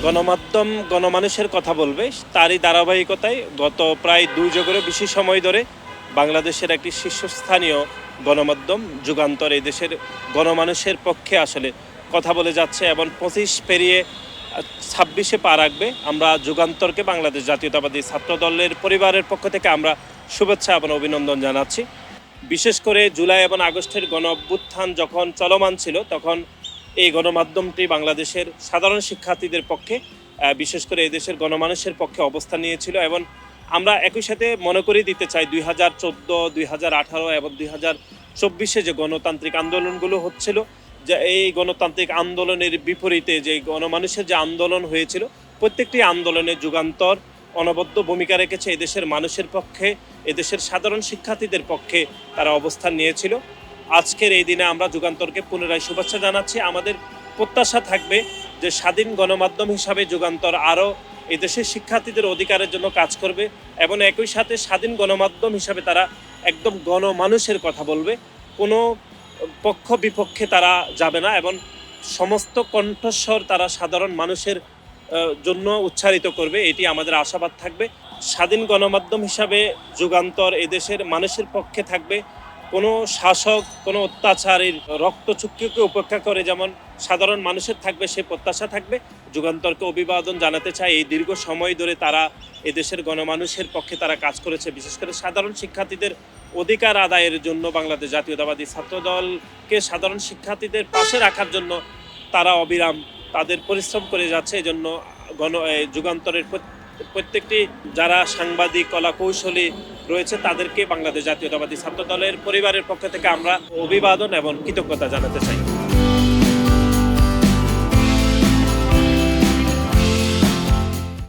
গণমাধ্যম গণমানুষের কথা বলবে, তারই ধারাবাহিকতায় গত প্রায় 2 যুগেরও বেশি সময় ধরে বাংলাদেশের একটি শীর্ষস্থানীয় গণমাধ্যম যুগান্তর এই দেশের গণমানুষের পক্ষে আসলে কথা বলে যাচ্ছে এবং 25 পেরিয়ে 26-এ পা রাখবে। আমরা যুগান্তরকে বাংলাদেশ জাতীয়তাবাদী ছাত্র দলের পরিবারের পক্ষ থেকে আমরা শুভেচ্ছা এবং অভিনন্দন জানাচ্ছি। বিশেষ করে জুলাই এবং আগস্টের গণ অভ্যুত্থান যখন চলমান ছিল, তখন এই গণমাধ্যমটি বাংলাদেশের সাধারণ শিক্ষার্থীদের পক্ষে, বিশেষ করে এই দেশের গণমানুষের পক্ষে অবস্থান নিয়েছিল। এবং আমরা একই সাথে মনে করিয়ে দিতে চাই 2014, 2018 এবং 2024-এ যে গণতান্ত্রিক আন্দোলনগুলো হচ্ছিল, যে এই গণতান্ত্রিক আন্দোলনের বিপরীতে যে গণমানুষের যে আন্দোলন হয়েছিল, প্রত্যেকটি আন্দোলনে যুগান্তর অনবদ্য ভূমিকা রেখেছে। এদেশের মানুষের পক্ষে, এদেশের সাধারণ শিক্ষার্থীদের পক্ষে তারা অবস্থান নিয়েছিল। আজকের এই দিনে আমরা যুগান্তরকে পুনরায় শুভেচ্ছা জানাচ্ছি। আমাদের প্রত্যাশা থাকবে যে স্বাধীন গণমাধ্যম হিসাবে যুগান্তর আরও এদেশের শিক্ষার্থীদের অধিকারের জন্য কাজ করবে এবং একই সাথে স্বাধীন গণমাধ্যম হিসাবে তারা একদম গণমানুষের কথা বলবে, কোনো পক্ষ বিপক্ষে তারা যাবে না এবং সমস্ত কণ্ঠস্বর তারা সাধারণ মানুষের জন্য উচ্চারিত করবে। এটি আমাদের আশাবাদ থাকবে। স্বাধীন গণমাধ্যম হিসাবে যুগান্তর এদেশের মানুষের পক্ষে থাকবে। কোনো শাসক, কোনো অত্যাচারীর রক্তচক্ষুকে উপেক্ষা করে যেমন সাধারণ মানুষের থাকবে, সে প্রত্যাশা থাকবে। যুগান্তরকে অভিবাদন জানাতে চাই। এই দীর্ঘ সময় ধরে তারা এদেশের গণমানুষের পক্ষে তারা কাজ করেছে, বিশেষ করে সাধারণ শিক্ষার্থীদের অধিকার আদায়ের জন্য। বাংলাদেশ জাতীয়তাবাদী ছাত্রদলকে সাধারণ শিক্ষার্থীদের পাশে রাখার জন্য তারা অবিরাম তাদের পরিশ্রম করে যাচ্ছে। এজন্য যুগান্তরের প্রত্যেকটি যারা সাংবাদিক, কলা কৌশলী রয়েছে, তাদেরকে বাংলাদেশ জাতীয়তাবাদী ছাত্র দলের পরিবারের পক্ষ থেকে আমরা অভিবাদন এবং কৃতজ্ঞতা জানাতে চাই।